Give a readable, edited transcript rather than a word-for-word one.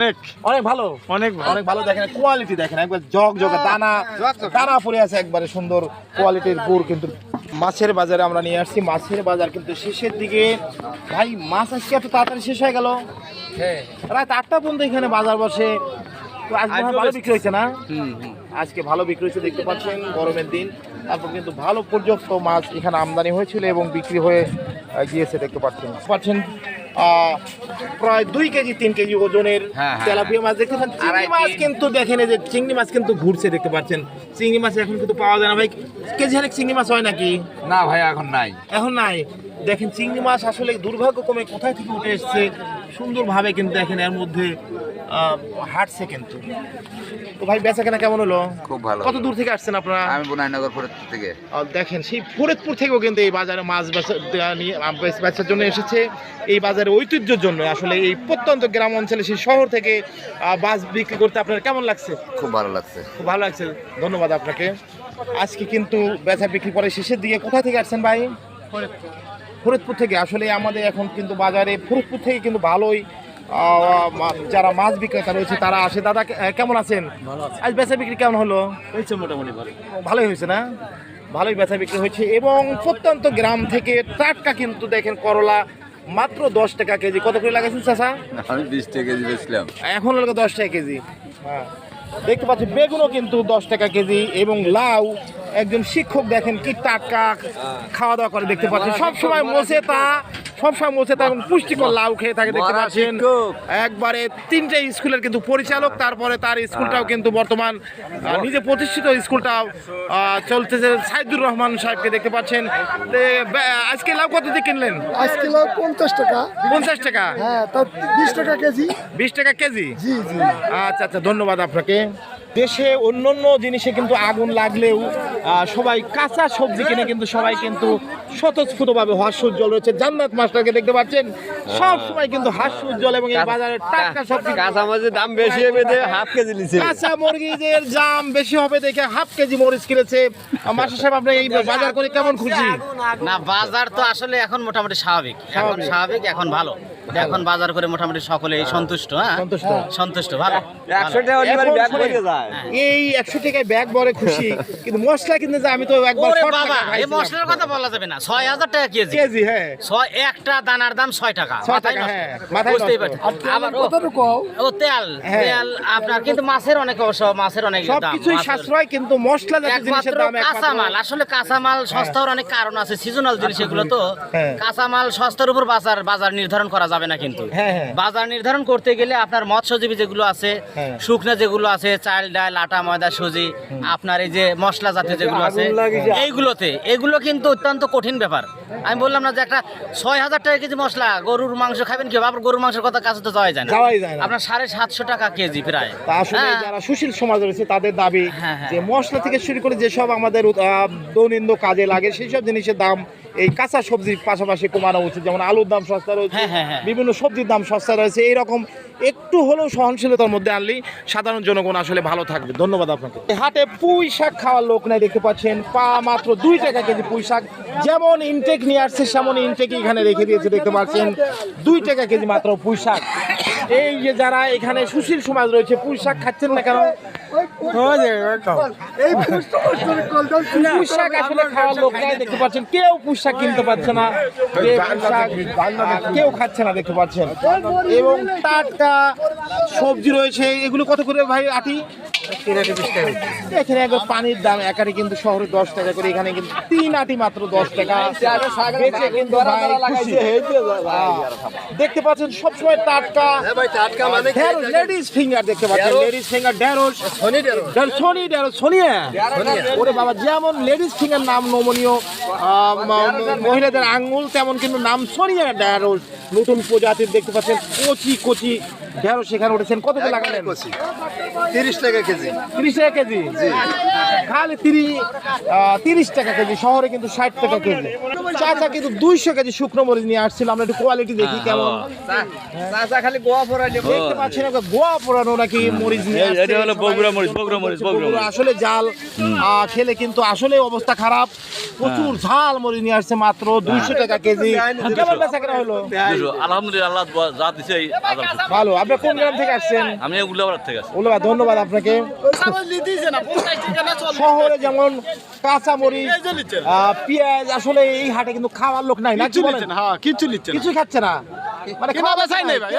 অনেক ভালো, অনেক ভালো। দেখেন কোয়ালিটি, দেখেন একবার জগ দানা পড়ে আছে, একবারে সুন্দর কোয়ালিটির গুড়। কিন্তু মাছের বাজারে আমরা নিয়ে আসছি, মাছের বাজার কিন্তু শেষের দিকে। ভাই মাছ আজকে এত তাড়াতাড়ি শেষ হয়ে গেল? রাত 8টা পর্যন্ত এখানে বাজার বসে। তো আজকে ভালো বিক্রি হয়েছে না? আজকে ভালো বিক্রি হয়েছে, দেখতে পাচ্ছেন গরমের দিন। তারপর কিন্তু ভালো পর্যাপ্ত মাছ এখানে আমদানি হয়েছিল এবং বিক্রি হয়ে গিয়েছে, দেখতে পাচ্ছেন প্রায় 2 কেজি 3 কেজি ওজনের তেলাপিয়া মাছ দেখতে পাচ্ছেন। চিংড়ি মাছ কিন্তু দেখেন, এই যে চিংড়ি মাছ কিন্তু ঘুরছে, দেখতে পাচ্ছেন। চিংড়ি মাছ এখন কিন্তু পাওয়া যায় না ভাই। কেজি হারে চিংড়ি মাছ হয় নাকি? না ভাই, এখন নাই। দেখেন চিংড়ি মাছ আসলে দুর্ভাগ্যক্রমে কোথায় থেকে উঠে এসছে সুন্দরভাবে, কিন্তু দেখেন এর মধ্যে হাঁটছে কিন্তু। তো ভাই বেচা কেনা কেমন হলো? খুব ভালো। কত দূর থেকে আসছেন আপনারা? আমি বুনাইনগর ফরিদপুর থেকে। দেখেন সেই ফরিদপুর থেকেও কিন্তু এই বাজারে মাছ বেচার জন্য এসেছে। এই বাজারের ঐতিহ্যের জন্য আসলে এই প্রত্যন্ত গ্রাম অঞ্চলে সেই শহর থেকে মাছ বিক্রি করতে আপনার কেমন লাগছে? খুব ভালো লাগছে। খুব ভালো লাগছে, ধন্যবাদ আপনাকে। আজকে কিন্তু বেচা বিক্রি করে শেষের দিকে। কোথা থেকে আসছেন ভাই? ফরিদপুর থেকে। আসলে আমাদের এখন কিন্তু বাজারে ফরিদপুর থেকে কিন্তু ভালোই যারা মাছ বিক্রেতা রয়েছে তারা আসে। দাদা কেমন আছেন? আজ বেচা বিক্রি কেমন হলো? মোটামুটি ভালোই হয়েছে না? ভালোই বেচা বিক্রি হয়েছে। এবং প্রত্যন্ত গ্রাম থেকে টাটকা কিন্তু দেখেন করলা মাত্র 10 টাকা কেজি। কত করে লাগাইছেন চাচা? আমি 20 টাকা কেজি বেচলাম। এখন হলো 10 টাকা কেজি। হ্যাঁ, দেখতে পাচ্ছি বেগুনও কিন্তু 10 টাকা কেজি। এবং লাউ একজন শিক্ষক দেখেন কি টাটকা খাওয়া দাওয়া করে, দেখতে পাচ্ছেন। সবসময় মোচে তা এবং পুষ্টিকর লাউ খেয়ে থাকে, দেখতে পাচ্ছেন। একবারে 3টে স্কুলের কিন্তু পরিচালক, তারপরে তার স্কুলটাও কিন্তু বর্তমান নিজে প্রতিষ্ঠিত স্কুলটাও চলতেছে। সাইদুর রহমান সাহেবকে দেখতে পাচ্ছেন। আজকে লাউ কত দিয়ে কিনলেন? আজকে লাউ 50 টাকা। 50 টাকা? হ্যাঁ, তা 20 টাকা কেজি। 20 টাকা কেজি? জি জি। আচ্ছা, ধন্যবাদ আপনাকে। দেশে অন্যান্য জিনিসে কিন্তু আগুন লাগলেও সবাই কাঁচা সবজি কিনে, কিন্তু সবাই কিন্তু স্বতঃস্ফূর্তভাবে হাস্যোজ্জ্বল রয়েছে। জান্নাত মাস্টারকে দেখতে পাচ্ছেন, সব সময় কিন্তু হাস্যোজ্জ্বল। এবং এই বাজারে টাটকা সবজি, কাঁচা মাছের দাম বেশি হবে দেখে হাফ কেজি নিছে। কাঁচা মরিচের দাম বেশি হবে দেখে হাফ কেজি মরিচ কিনেছে। মাস্টার সাহেব, আপনি এই বাজার করে কেমন খুশি? না, বাজার তো আসলে এখন মোটামুটি স্বাভাবিক, এখন ভালো। এখন বাজার করে মোটামুটি সকলেই সন্তুষ্ট। হ্যাঁ, সন্তুষ্ট, ভালো। 100 টাকা হলে ব্যাগ ভরে যায়। এই 100 টাকায় ব্যাগ ভরে খুশি, কিন্তু মশলা কিনতে যে আমি তো একবার ওরে বাবা, এই মশলার কথা বলা যাবে না। 6000 টাকা কেজি। হ্যাঁ, একটা দানার দাম 6 টাকা। 6 টাকা, হ্যাঁ, মাথায় বুঝতেই নষ্ট। পারছেন। আবার কতটুকু? ও তেল আপনার কিন্তু মাছের অনেক দাম। সবকিছুই সাশ্রয়, কিন্তু মশলা জাতীয় জিনিসের দাম কাঁচামাল, আসলে কাঁচামাল সস্তার অনেক কারণ আছে। সিজনাল জিনিস এগুলো তো। কাঁচামাল সস্তার উপর বাজার নির্ধারণ করা যাবে না। কিন্তু বাজার নির্ধারণ করতে গেলে আপনার মৎস্যজীবী যেগুলো আছে, শুকনা যেগুলো আছে, চাল ডাল আটা ময়দা সুজি, আপনার এই যে মশলা জাতীয় যেগুলো আছে, এগুলো কিন্তু অত্যন্ত কঠিন ব্যাপার। আমি বললাম না যে একটা 6000 টাকা কেজি মশলা, গরুর মাংস খাবেন কি? আবার গরুর মাংসের কথা কাছে তো যাওয়াই যায় না। আপনার 750 টাকা কেজি প্রায়। আসলে যারা সুশীল সমাজ রয়েছে তাদের দাবি যে মশলা থেকে শুরু করে যেসব আমাদের দৈনন্দিন কাজে লাগে সেই সব জিনিসের দাম এই কাঁচা সবজির পাশাপাশি কমানো উচিত। যেমন আলুর দাম সস্তা রয়েছে, বিভিন্ন সবজির দাম সস্তা রয়েছে। এইরকম একটু হলেও সহনশীলতার মধ্যে আনলেই সাধারণ জনগণ আসলে ভালো থাকবে। ধন্যবাদ আপনাকে। হাটে পুঁই শাক খাওয়ার লোক নাই, দেখতে পাচ্ছেন। মাত্র 2 টাকা কেজি পুঁই শাক। যেমন ইনটেক নিয়ে আসছে সেমন ইনটেক এখানে রেখে দিয়েছে, দেখতে পাচ্ছেন। 2 টাকা কেজি মাত্র পুঁই শাক। এই যে যারা এখানে সুশীল সমাজ রয়েছে, পুঁই শাক খাচ্ছেন না কেন? পুঁই শাক আসলে খাওয়ার লোক নাই, দেখতে পাচ্ছেন। কেউ পুঁই শাক কিনতে পারছে না, কেউ খাচ্ছে না, দেখতে পাচ্ছেন। এবং টাটকা সবজি রয়েছে। এগুলো কত করে ভাই আটি? এখানে একবার পানির দাম একারে কিন্তু শহরে 10 টাকা করে, এখানে কিন্তু 3 আটি মাত্র 10 টাকা। কিন্তু দেখতে পাচ্ছেন সবসময় টাটকা লেডিস ফিঙ্গার, দেখতে পাচ্ছেন। লেডিস ফিঙ্গার, ঢেঁড়স, সোনিয়া। ওরে বাবা, যেমন লেডিস ফিঙ্গার নাম নমনীয়, মহিলাদের আঙ্গুল, তেমন কিন্তু নাম সোনিয়া ঢেঁড়স। নতুন প্রজাতির, দেখতে পাচ্ছেন। কচি ঢেঁড়স সেখানে উঠেছেন। কত করে লাগালেন? 30 টাকা কেজি। 30 টাকা কেজি? খালি 30 টাকা কেজি, শহরে কিন্তু 60 টাকা কেজি। চাচা কিন্তু 200 কেজি শুকনো মরিচ নিয়ে আসছিল, আমরা একটু কোয়ালিটি দেখি কেমন। চাচা খালি গোয়া ফোরা দেখতে পাচ্ছেন গোয়া পোড়ানো নাকি মরিচ নিয়ে আসছে। এটা হলো বগুড়া মরিচ, বগুড়া মরিচ, বগুড়া মরিচ। আসলে জাল খেলে কিন্তু আসলে অবস্থা খারাপ। প্রচুর ঝাল মরিচ নিয়ে আসছে, মাত্র 200 টাকা কেজি। কেমন বেচা কেনা হলো? আলহামদুলিল্লাহ, আল্লাহ যা দিছে ভালো। আপনি কোন গ্রাম থেকে আসছেন? আমি উল্লাপাড়া থেকে আসছি। ওলা, ধন্যবাদ আপনাকে। শহরে যেমন কাঁচা মরিচ, পেঁয়াজ, আসলে এই হাটে কিন্তু খাওয়ার লোক নাই, নাকি বলেন? কিছু নিচ্ছে কিছু খাচ্ছে না, মানে খাওয়া বেচাই নেই ভাই।